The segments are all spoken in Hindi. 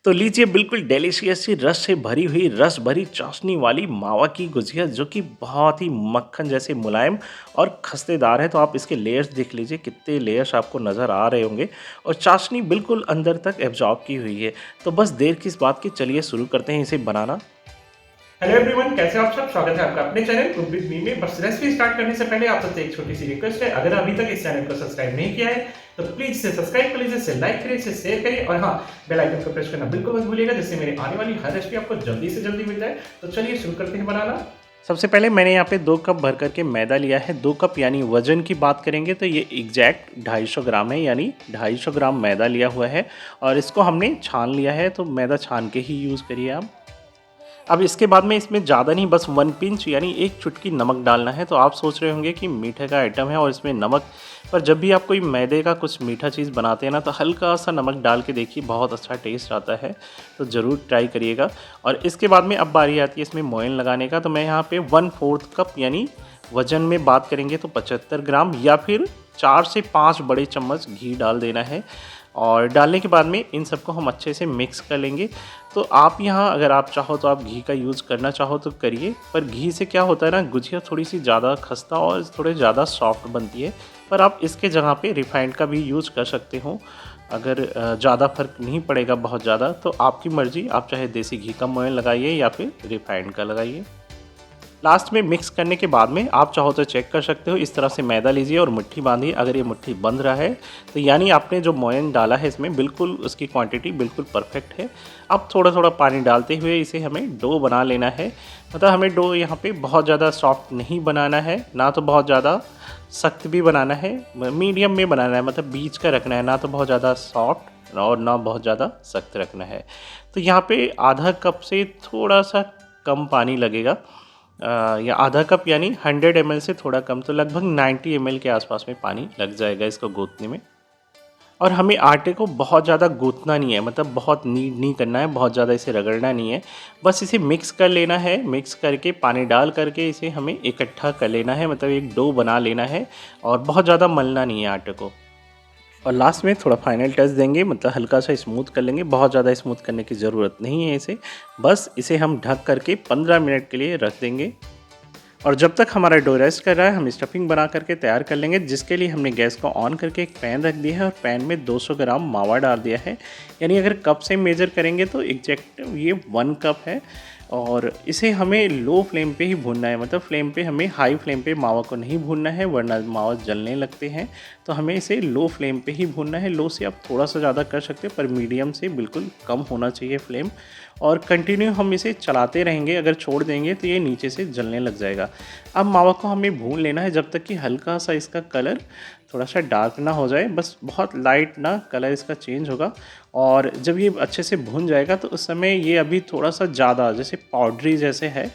तो लीजिए बिल्कुल डिलीशियस सी रस से भरी हुई रस भरी चाशनी वाली मावा की गुजिया जो कि बहुत ही मक्खन जैसे मुलायम और खस्तेदार है। तो आप इसके लेयर्स देख लीजिए, कितने लेयर्स आपको नज़र आ रहे होंगे और चाशनी बिल्कुल अंदर तक एब्जॉर्ब की हुई है। तो बस देर किस बात की, चलिए शुरू करते हैं इसे बनाना। हेलो एवरीवन, कैसे हो आप सब। स्वागत है आपका अपने चैनल कुक विद मी में। बस रेसिपी स्टार्ट करने से पहले आप सबसे एक छोटी सी रिक्वेस्ट है, अगर अभी तक इस चैनल को सब्सक्राइब नहीं किया है तो प्लीज इसे सब्सक्राइब कर लीजिए, इसे लाइक करिए, इसे शेयर करिए और हाँ, बेल आइकन को प्रेस करना बिल्कुल मत भूलिएगा, जिससे मेरी आने वाली हर रेसिपी आपको जल्दी से जल्दी मिल जाए। तो चलिए शुरू करते हैं बनाना। सबसे पहले मैंने यहाँ पे 2 कप भर करके मैदा लिया है। 2 कप यानी वजन की बात करेंगे तो ये एग्जैक्ट 250 ग्राम है, यानी 250 ग्राम मैदा लिया हुआ है और इसको हमने छान लिया है। तो मैदा छान के ही यूज़ करिए आप। अब इसके बाद में इसमें ज़्यादा नहीं, बस 1 पिंच यानी 1 चुटकी नमक डालना है। तो आप सोच रहे होंगे कि मीठे का आइटम है और इसमें नमक, पर जब भी आप कोई मैदे का कुछ मीठा चीज़ बनाते हैं ना, तो हल्का सा नमक डाल के देखिए, बहुत अच्छा टेस्ट आता है। तो ज़रूर ट्राई करिएगा। और इसके बाद में अब बारी आती है इसमें मोयन लगाने का। तो मैं यहाँ पे 1/4 कप यानी वज़न में बात करेंगे तो 75 ग्राम या फिर 4 से 5 बड़े चम्मच घी डाल देना है। और डालने के बाद में इन सबको हम अच्छे से मिक्स कर लेंगे। तो आप यहाँ अगर आप चाहो तो आप घी का यूज़ करना चाहो तो करिए, पर घी से क्या होता है ना, गुजिया थोड़ी सी ज़्यादा खस्ता और थोड़े ज़्यादा सॉफ्ट बनती है। पर आप इसके जगह पे रिफाइंड का भी यूज़ कर सकते हो। अगर ज़्यादा फ़र्क नहीं पड़ेगा बहुत ज़्यादा, तो आपकी मर्ज़ी, आप चाहे देसी घी का मोयन लगाइए या फिर रिफाइंड का लगाइए। लास्ट में मिक्स करने के बाद में आप चाहो तो चेक कर सकते हो, इस तरह से मैदा लीजिए और मुट्ठी बांधिए। अगर ये मुट्ठी बंध रहा है तो यानी आपने जो मोयन डाला है इसमें बिल्कुल उसकी क्वांटिटी बिल्कुल परफेक्ट है। अब थोड़ा थोड़ा पानी डालते हुए इसे हमें डो बना लेना है। मतलब हमें डो यहाँ पे बहुत ज़्यादा सॉफ्ट नहीं बनाना है, ना तो बहुत ज़्यादा सख्त भी बनाना है, मीडियम में बनाना है। मतलब बीच का रखना है, ना तो बहुत ज़्यादा सॉफ्ट और ना बहुत ज़्यादा सख्त रखना है। तो यहाँ पे आधा कप से थोड़ा सा कम पानी लगेगा, या आधा कप यानी 100 ml से थोड़ा कम, तो लगभग 90 ml के आसपास में पानी लग जाएगा इसको गूँथने में। और हमें आटे को बहुत ज़्यादा गूँथना नहीं है, मतलब बहुत नीड नहीं करना है, बहुत ज़्यादा इसे रगड़ना नहीं है। बस इसे मिक्स कर लेना है। मिक्स करके पानी डाल करके इसे हमें इकट्ठा कर लेना है, मतलब एक डो बना लेना है और बहुत ज़्यादा मलना नहीं है आटे को। और लास्ट में थोड़ा फाइनल टच देंगे, मतलब हल्का सा स्मूथ कर लेंगे। बहुत ज़्यादा स्मूथ करने की ज़रूरत नहीं है इसे। बस इसे हम ढक करके 15 मिनट के लिए रख देंगे। और जब तक हमारा डो रेस्ट कर रहा है, हम स्टफिंग बना करके तैयार कर लेंगे, जिसके लिए हमने गैस को ऑन करके एक पैन रख दिया है और पैन में 200 ग्राम मावा डाल दिया है। यानी अगर कप से मेज़र करेंगे तो एग्जैक्ट ये 1 कप है। और इसे हमें लो फ्लेम पे ही भूनना है, मतलब फ्लेम पे, हमें हाई फ्लेम पे मावा को नहीं भूनना है, वरना मावा जलने लगते हैं। तो हमें इसे लो फ्लेम पे ही भूनना है। लो से आप थोड़ा सा ज़्यादा कर सकते हैं, पर मीडियम से बिल्कुल कम होना चाहिए फ्लेम। और कंटिन्यू हम इसे चलाते रहेंगे, अगर छोड़ देंगे तो ये नीचे से जलने लग जाएगा। अब मावा को हमें भून लेना है जब तक कि हल्का सा इसका कलर थोड़ा सा डार्क ना हो जाए, बस बहुत लाइट ना कलर इसका चेंज होगा। और जब ये अच्छे से भुन जाएगा तो उस समय ये अभी थोड़ा सा ज़्यादा जैसे पाउडरी जैसे है,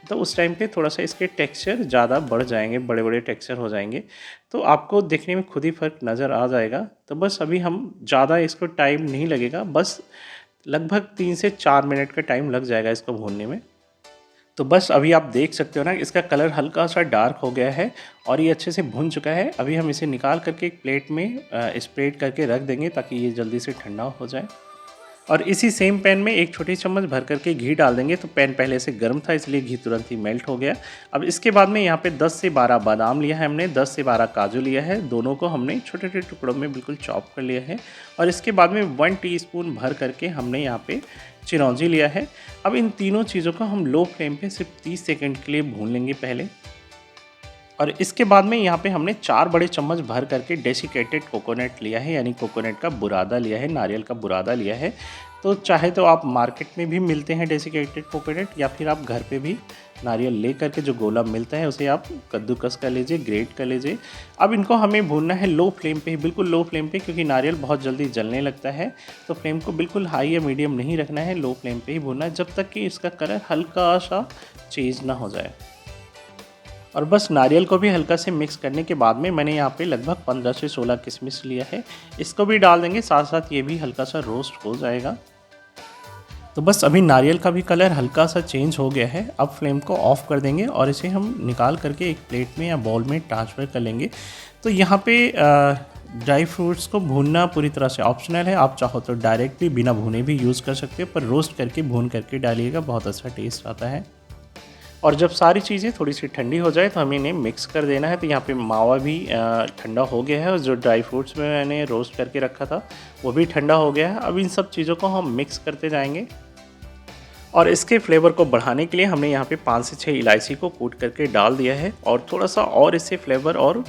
तो उस टाइम पे थोड़ा सा इसके टेक्सचर ज़्यादा बढ़ जाएंगे, बड़े बड़े टेक्सचर हो जाएंगे। तो आपको देखने में खुद ही फ़र्क नज़र आ जाएगा। तो बस अभी हम ज़्यादा इसको टाइम नहीं लगेगा, बस लगभग 3 से 4 मिनट का टाइम लग जाएगा इसको भूनने में। तो बस अभी आप देख सकते हो ना, इसका कलर हल्का सा डार्क हो गया है और ये अच्छे से भुन चुका है। अभी हम इसे निकाल करके एक प्लेट में स्प्रेड करके रख देंगे ताकि ये जल्दी से ठंडा हो जाए। और इसी सेम पैन में 1 छोटी चम्मच भर करके घी डाल देंगे। तो पैन पहले से गर्म था, इसलिए घी तुरंत ही मेल्ट हो गया। अब इसके बाद में यहाँ पे 10 से 12 बादाम लिया है हमने, 10 से 12 काजू लिया है। दोनों को हमने छोटे छोटे टुकड़ों में बिल्कुल चॉप कर लिया है। और इसके बाद में 1 टीस्पून भर करके हमने यहाँ पे चिरौंजी लिया है। अब इन तीनों चीज़ों को हम लो फ्लेम पे सिर्फ 30 सेकंड के लिए भून लेंगे पहले। और इसके बाद में यहाँ पे हमने 4 बड़े चम्मच भर करके डेसिकेटेड कोकोनट लिया है, यानी कोकोनट का बुरादा लिया है, नारियल का बुरादा लिया है। तो चाहे तो आप मार्केट में भी मिलते हैं डेसिकेटेड कोकोनट, या फिर आप घर पे भी नारियल ले करके जो गोला मिलता है उसे आप कद्दूकस कर लीजिए, ग्रेट कर लीजिए। अब इनको हमें भूनना है लो फ्लेम पे ही, बिल्कुल लो फ्लेम पे, क्योंकि नारियल बहुत जल्दी जलने लगता है। तो फ्लेम को बिल्कुल हाई या मीडियम नहीं रखना है, लो फ्लेम पे ही भूनना है जब तक कि इसका कलर हल्का सा चेंज ना हो जाए। और बस नारियल को भी हल्का से मिक्स करने के बाद में मैंने यहाँ पे लगभग 15 से 16 किशमिश लिया है, इसको भी डाल देंगे, साथ साथ ये भी हल्का सा रोस्ट हो जाएगा। तो बस अभी नारियल का भी कलर हल्का सा चेंज हो गया है। अब फ्लेम को ऑफ कर देंगे और इसे हम निकाल करके एक प्लेट में या बाउल में ट्रांसफ़र कर लेंगे। तो यहाँ पे ड्राई फ्रूट्स को भूनना पूरी तरह से ऑप्शनल है। आप चाहो तो डायरेक्टली बिना भुने भी यूज़ कर सकते हो, पर रोस्ट करके भून करके डालिएगा, बहुत अच्छा टेस्ट आता है। और जब सारी चीज़ें थोड़ी सी ठंडी हो जाए तो हमें इन्हें मिक्स कर देना है। तो यहाँ पे मावा भी ठंडा हो गया है और जो ड्राई फ्रूट्स में मैंने रोस्ट करके रखा था वो भी ठंडा हो गया है। अब इन सब चीज़ों को हम मिक्स करते जाएंगे और इसके फ्लेवर को बढ़ाने के लिए हमने यहाँ पे 5 से 6 इलायची को कूट करके डाल दिया है। और थोड़ा सा और इससे फ्लेवर और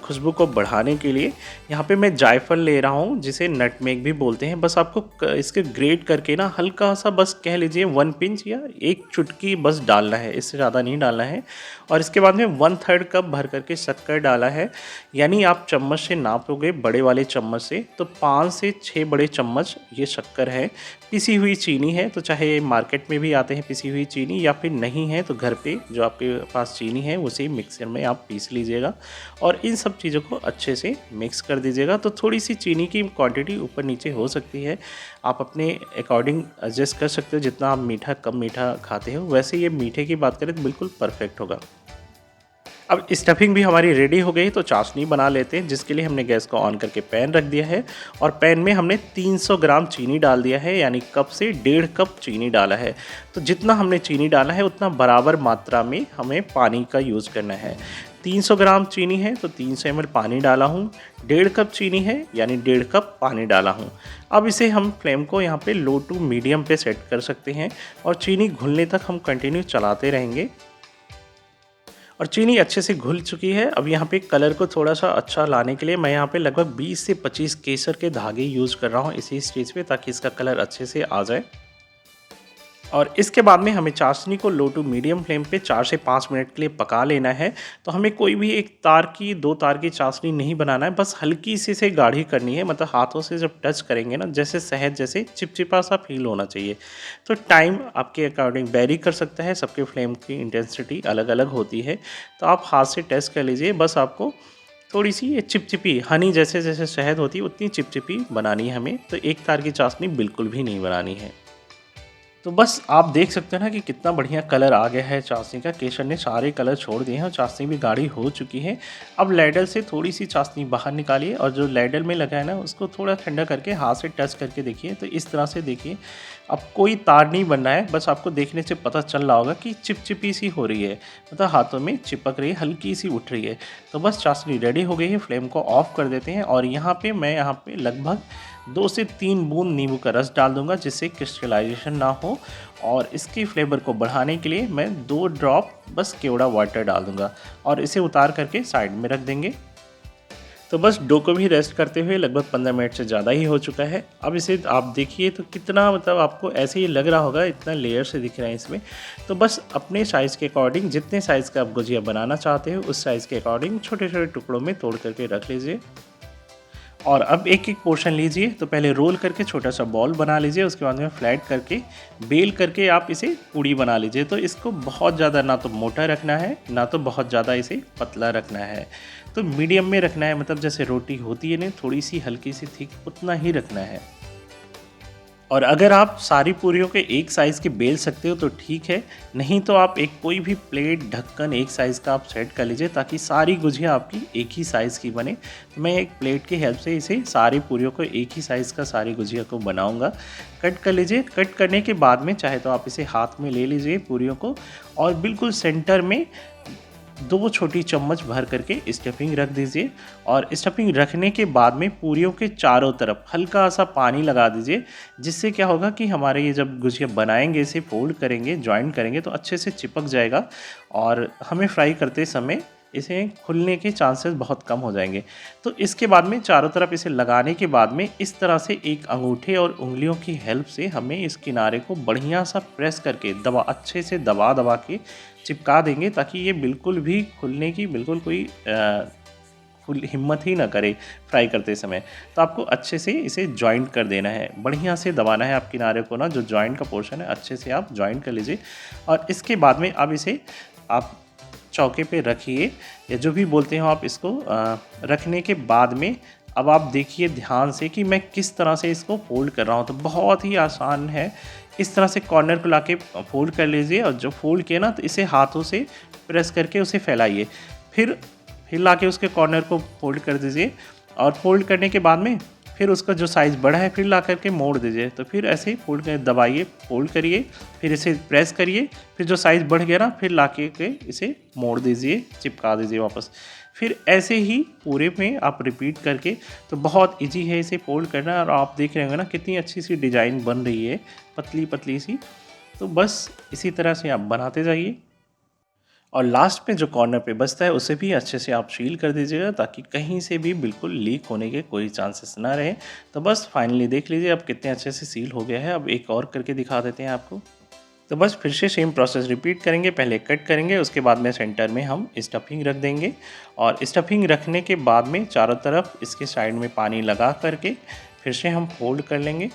खुशबू को बढ़ाने के लिए यहाँ पे मैं जायफल ले रहा हूँ, जिसे नटमेग भी बोलते हैं। बस आपको इसके ग्रेट करके ना हल्का सा, बस कह लीजिए 1 पिंच या 1 चुटकी बस डालना है, इससे ज़्यादा नहीं डालना है। और इसके बाद में 1/3 कप भर करके शक्कर डाला है। यानी आप चम्मच से नापोगे, बड़े वाले चम्मच से, तो 5 से 6 बड़े चम्मच ये शक्कर है। पिसी हुई चीनी है, तो चाहे मार्केट में भी आते हैं पिसी हुई चीनी, या फिर नहीं है तो घर पे जो आपके पास चीनी है उसे मिक्सर में आप पीस लीजिएगा और इन सब चीज़ों को अच्छे से मिक्स कर दीजिएगा। तो थोड़ी सी चीनी की क्वांटिटी ऊपर नीचे हो सकती है, आप अपने अकॉर्डिंग एडजस्ट कर सकते हो। जितना आप मीठा कम मीठा खाते हो, वैसे ये मीठे की बात करें तो बिल्कुल परफेक्ट होगा। अब स्टफिंग भी हमारी रेडी हो गई, तो चाशनी बना लेते हैं, जिसके लिए हमने गैस को ऑन करके पैन रख दिया है और पैन में हमने 300 ग्राम चीनी डाल दिया है, यानी कप से 1.5 कप चीनी डाला है। तो जितना हमने चीनी डाला है उतना बराबर मात्रा में हमें पानी का यूज़ करना है। 300 ग्राम चीनी है तो 300 ml पानी डाला हूँ, 1.5 कप चीनी है यानी 1.5 कप पानी डाला हूँ। अब इसे हम फ्लेम को यहाँ पे लो टू मीडियम पे सेट कर सकते हैं और चीनी घुलने तक हम कंटिन्यू चलाते रहेंगे। और चीनी अच्छे से घुल चुकी है। अब यहाँ पे कलर को थोड़ा सा अच्छा लाने के लिए मैं यहाँ पे लगभग 20 से 25 केसर के धागे यूज़ कर रहा हूँ इसी स्टेज पे, ताकि इसका कलर अच्छे से आ जाए। और इसके बाद में हमें चाशनी को लो टू मीडियम फ्लेम पे 4 से 5 मिनट के लिए पका लेना है। तो हमें कोई भी 1 तार की 2 तार की चाशनी नहीं बनाना है, बस हल्की सी से गाढ़ी करनी है। मतलब हाथों से जब टच करेंगे ना, जैसे शहद जैसे चिपचिपा सा फील होना चाहिए। तो टाइम आपके अकॉर्डिंग वेरी कर सकता है, सबके फ्लेम की इंटेंसिटी अलग अलग होती है। तो आप हाथ से टेस्ट कर लीजिए, बस आपको थोड़ी सी ये चिपचिपी हनी जैसे जैसे शहद होती है उतनी चिपचिपी बनानी है हमें। तो 1 तार की चाशनी बिल्कुल भी नहीं बनानी है। तो बस आप देख सकते हैं ना कि कितना बढ़िया कलर आ गया है चाशनी का। केसर ने सारे कलर छोड़ दिए हैं और चाशनी भी गाढ़ी हो चुकी है। अब लैडल से थोड़ी सी चाशनी बाहर निकालिए और जो लैडल में लगा है ना उसको थोड़ा ठंडा करके हाथ से टच करके देखिए। तो इस तरह से देखिए, अब कोई तार नहीं बन रहा है, बस आपको देखने से पता चल रहा होगा कि चिपचिपी सी हो रही है, मतलब हाथों में चिपक रही है, हल्की सी उठ रही है। तो बस चाशनी रेडी हो गई है, फ्लेम को ऑफ कर देते हैं। और यहाँ पे मैं लगभग 2 से 3 बूंद नींबू का रस डाल दूंगा, जिससे क्रिस्टलाइजेशन ना हो। और इसकी फ्लेवर को बढ़ाने के लिए मैं 2 ड्रॉप बस केवड़ा वाटर डाल दूंगा और इसे उतार करके साइड में रख देंगे। तो बस डो को भी रेस्ट करते हुए लगभग 15 मिनट से ज़्यादा ही हो चुका है। अब इसे आप देखिए तो कितना, मतलब आपको ऐसे ही लग रहा होगा, इतना लेयर से दिख रहा है इसमें। तो बस अपने साइज़ के अकॉर्डिंग, जितने साइज़ का आप गुजिया बनाना चाहते हो उस साइज़ के अकॉर्डिंग छोटे छोटे टुकड़ों में तोड़ करके रख लीजिए। और अब एक एक पोर्शन लीजिए। तो पहले रोल करके छोटा सा बॉल बना लीजिए, उसके बाद में फ्लैट करके बेल करके आप इसे पूड़ी बना लीजिए। तो इसको बहुत ज़्यादा ना तो मोटा रखना है, ना तो बहुत ज़्यादा इसे पतला रखना है। तो मीडियम में रखना है, मतलब जैसे रोटी होती है ना, थोड़ी सी हल्की सी थिक, उतना ही रखना है। और अगर आप सारी पूरियों के एक साइज़ के बेल सकते हो तो ठीक है, नहीं तो आप एक कोई भी प्लेट ढक्कन एक साइज़ का आप सेट कर लीजिए, ताकि सारी गुजिया आपकी एक ही साइज़ की बने। तो मैं एक प्लेट की हेल्प से इसे सारी पूरियों को एक ही साइज़ का सारी गुजिया को बनाऊंगा। कट कर लीजिए। कट करने के बाद में चाहे तो आप इसे हाथ में ले लीजिए पूरियों को, और बिल्कुल सेंटर में 2 छोटी चम्मच भर करके स्टफिंग रख दीजिए। और स्टफिंग रखने के बाद में पूरियों के चारों तरफ हल्का सा पानी लगा दीजिए, जिससे क्या होगा कि हमारे ये जब गुजिया बनाएंगे, इसे फोल्ड करेंगे, जॉइन करेंगे तो अच्छे से चिपक जाएगा और हमें फ्राई करते समय इसे खुलने के चांसेस बहुत कम हो जाएंगे। तो इसके बाद में चारों तरफ इसे लगाने के बाद में इस तरह से एक अंगूठे और उंगलियों की हेल्प से हमें इस किनारे को बढ़िया सा प्रेस करके अच्छे से दबा के चिपका देंगे, ताकि ये बिल्कुल भी खुलने की बिल्कुल कोई हिम्मत ही ना करे फ्राई करते समय। तो आपको अच्छे से इसे जॉइंट कर देना है, बढ़िया से दबाना है आप किनारे को ना, जो जॉइंट का पोर्शन है अच्छे से आप जॉइंट कर लीजिए। और इसके बाद में अब इसे आप चौके पे रखिए, या जो भी बोलते हो आप इसको। रखने के बाद में अब आप देखिए ध्यान से कि मैं किस तरह से इसको फोल्ड कर रहा हूँ। तो बहुत ही आसान है, इस तरह से कॉर्नर को लाके फोल्ड कर लीजिए, और जो फोल्ड किया ना तो इसे हाथों से प्रेस करके उसे फैलाइए, फिर लाके उसके कॉर्नर को फोल्ड कर दीजिए। और फोल्ड करने के बाद में फिर उसका जो साइज़ बड़ा है फिर ला करके मोड़ दीजिए। तो फिर ऐसे ही फोल्ड कर दबाइए, फोल्ड करिए, फिर इसे प्रेस करिए, फिर जो साइज़ बढ़ गया ना फिर ला के इसे मोड़ दीजिए, चिपका दीजिए वापस। फिर ऐसे ही पूरे में आप रिपीट करके, तो बहुत इजी है इसे फोल्ड करना। और आप देख रहे होंगे ना कितनी अच्छी सी डिज़ाइन बन रही है, पतली पतली सी। तो बस इसी तरह से आप बनाते जाइए और लास्ट में जो कॉर्नर पे बचता है उसे भी अच्छे से आप सील कर दीजिएगा, ताकि कहीं से भी बिल्कुल लीक होने के कोई चांसेस ना रहे। तो बस फाइनली देख लीजिए अब कितने अच्छे से सील हो गया है। अब एक और करके दिखा देते हैं आपको। तो बस फिर से सेम प्रोसेस रिपीट करेंगे, पहले कट करेंगे, उसके बाद में सेंटर में हम स्टफिंग रख देंगे। और स्टफिंग रखने के बाद में चारों तरफ इसके साइड में पानी लगा करके फिर से हम फोल्ड कर लेंगे।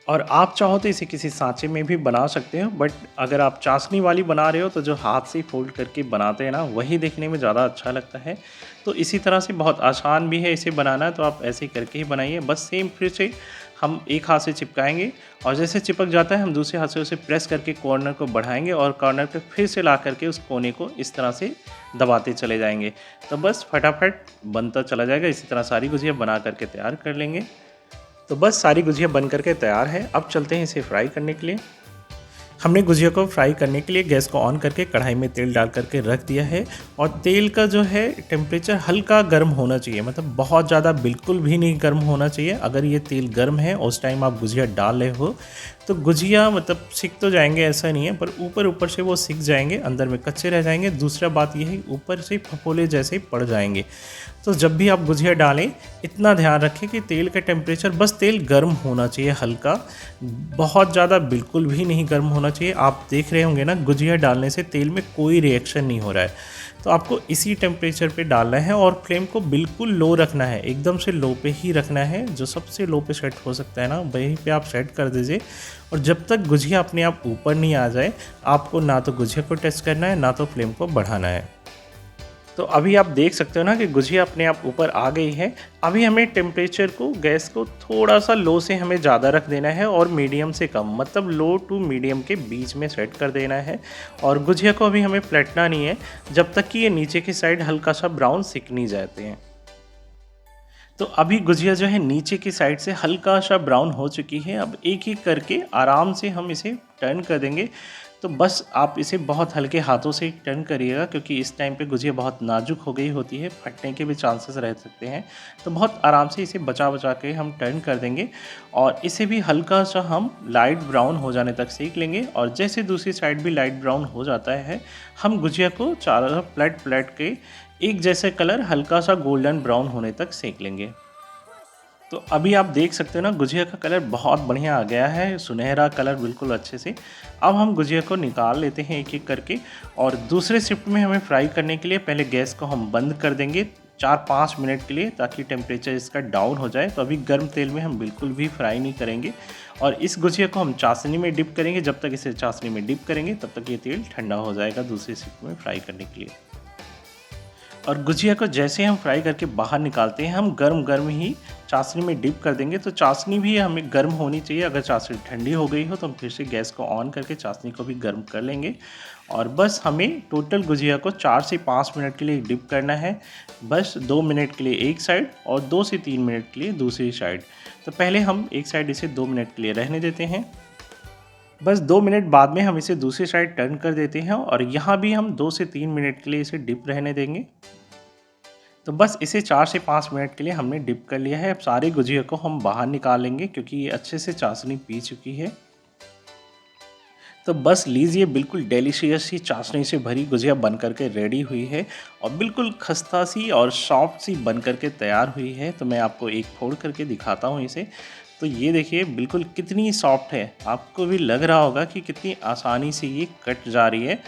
और आप चाहो तो इसे किसी सांचे में भी बना सकते हो, बट अगर आप चाशनी वाली बना रहे हो तो जो हाथ से फोल्ड करके बनाते हैं ना वही देखने में ज़्यादा अच्छा लगता है। तो इसी तरह से बहुत आसान भी है इसे बनाना, तो आप ऐसे करके ही बनाइए। बस सेम फिर से हम एक हाथ से चिपकाएंगे और जैसे चिपक जाता है हम दूसरे हाथ से उसे प्रेस करके कॉर्नर को बढ़ाएंगे और कॉर्नर पे फिर से ला करके उस कोने को इस तरह से दबाते चले जाएंगे। तो बस फटाफट बनता चला जाएगा। इसी तरह सारी गुजिया बना करके तैयार कर लेंगे। तो बस सारी गुजिया बन करके तैयार है। अब चलते हैं इसे फ्राई करने के लिए। हमने गुजिया को फ्राई करने के लिए गैस को ऑन करके कढ़ाई में तेल डाल करके रख दिया है। और तेल का जो है टेम्परेचर हल्का गर्म होना चाहिए, मतलब बहुत ज़्यादा बिल्कुल भी नहीं गर्म होना चाहिए। अगर ये तेल गर्म है उस टाइम आप गुजिया डाल रहे हो तो गुजिया मतलब सिक तो जाएंगे, ऐसा नहीं है, पर ऊपर ऊपर से वो सिक जाएंगे, अंदर में कच्चे रह जाएंगे। दूसरा बात यह है ऊपर से फफोले जैसे पड़ जाएंगे। तो जब भी आप गुजिया डालें इतना ध्यान रखें कि तेल का टेम्परेचर, बस तेल गर्म होना चाहिए हल्का, बहुत ज़्यादा बिल्कुल भी नहीं गर्म होना चाहिए। आप देख रहे होंगे ना गुजिया डालने से तेल में कोई रिएक्शन नहीं हो रहा है। तो आपको इसी टेम्परेचर पे डालना है और फ्लेम को बिल्कुल लो रखना है, एकदम से लो पे ही रखना है। जो सबसे लो पे सेट हो सकता है ना वहीं पे आप सेट कर दीजिए। और जब तक गुजिया अपने आप ऊपर नहीं आ जाए आपको ना तो गुजिया को टच करना है ना तो फ्लेम को बढ़ाना है। तो अभी आप देख सकते हो ना कि गुजिया अपने आप ऊपर आ गई है। अभी हमें टेम्परेचर को, गैस को थोड़ा सा लो से हमें ज़्यादा रख देना है और मीडियम से कम, मतलब लो टू मीडियम के बीच में सेट कर देना है। और गुजिया को अभी हमें पलटना नहीं है जब तक कि ये नीचे की साइड हल्का सा ब्राउन सिक नहीं जाते हैं। तो अभी गुजिया जो है नीचे की साइड से हल्का सा ब्राउन हो चुकी है। अब एक एक करके आराम से हम इसे टर्न कर देंगे। तो बस आप इसे बहुत हल्के हाथों से टर्न करिएगा, क्योंकि इस टाइम पे गुजिया बहुत नाजुक हो गई होती है, फटने के भी चांसेस रह सकते हैं। तो बहुत आराम से इसे बचा बचा के हम टर्न कर देंगे और इसे भी हल्का सा हम लाइट ब्राउन हो जाने तक सेक लेंगे। और जैसे दूसरी साइड भी लाइट ब्राउन हो जाता है हम गुजिया को चारों तरफ पलट पलट के एक जैसे कलर हल्का सा गोल्डन ब्राउन होने तक सेक लेंगे। तो अभी आप देख सकते हो ना गुजिया का कलर बहुत बढ़िया आ गया है, सुनहरा कलर बिल्कुल अच्छे से। अब हम गुजिया को निकाल लेते हैं एक एक करके और दूसरे शिफ्ट में हमें फ्राई करने के लिए पहले गैस को हम बंद कर देंगे 4-5 मिनट के लिए, ताकि टेम्परेचर इसका डाउन हो जाए। तो अभी गर्म तेल में हम बिल्कुल भी फ्राई नहीं करेंगे और इस गुजिया को हम चाशनी में डिप करेंगे। जब तक इसे चाशनी में डिप करेंगे तब तक ये तेल ठंडा हो जाएगा दूसरे शिफ्ट में फ्राई करने के लिए। और गुजिया को जैसे हम फ्राई करके बाहर निकालते हैं हम गर्म गर्म ही चाशनी में डिप कर देंगे। तो चाशनी भी हमें गर्म होनी चाहिए। अगर चाशनी ठंडी हो गई हो तो हम फिर से गैस को ऑन करके चाशनी को भी गर्म कर लेंगे। और बस हमें टोटल गुजिया को 4 से 5 मिनट के लिए डिप करना है। बस 2 मिनट के लिए एक साइड और 2 से 3 मिनट के लिए दूसरी साइड। तो पहले हम एक साइड इसे 2 मिनट के लिए रहने देते हैं। बस 2 मिनट बाद में हम इसे दूसरी साइड टर्न कर देते हैं और यहाँ भी हम 2 से 3 मिनट के लिए इसे डिप रहने देंगे। तो बस इसे 4 से 5 मिनट के लिए हमने डिप कर लिया है। अब सारे गुजिया को हम बाहर निकाल लेंगे क्योंकि ये अच्छे से चाशनी पी चुकी है। तो बस लीजिए, बिल्कुल डेलिशियस सी चाशनी से भरी गुजिया बन करके रेडी हुई है और बिल्कुल खस्ता सी और सॉफ्ट सी बन करके तैयार हुई है। तो मैं आपको एक फोड़ करके दिखाता हूँ इसे। तो ये देखिए बिल्कुल कितनी सॉफ्ट है, आपको भी लग रहा होगा कि कितनी आसानी से ये कट जा रही है।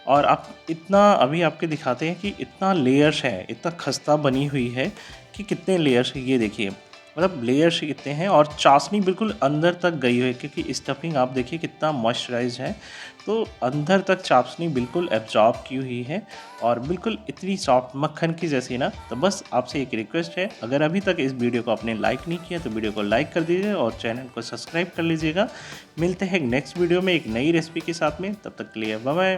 और आप इतना अभी आपके दिखाते हैं कि इतना लेयर्स है, इतना खस्ता बनी हुई है कि कितने लेयर्स है। ये देखिए मतलब लेयर्स कितने हैं और चाशनी बिल्कुल अंदर तक गई हुई है, क्योंकि स्टफिंग आप देखिए कितना मॉइस्चराइज है। तो अंदर तक चाशनी बिल्कुल एब्जॉर्ब की हुई है और बिल्कुल इतनी सॉफ्ट मक्खन की जैसी ना। तो बस आपसे एक रिक्वेस्ट है, अगर अभी तक इस वीडियो को आपने लाइक नहीं किया तो वीडियो को लाइक कर दीजिए और चैनल को सब्सक्राइब कर लीजिएगा। मिलते हैं नेक्स्ट वीडियो में एक नई रेसिपी के साथ में, तब तक के लिए बाय बाय।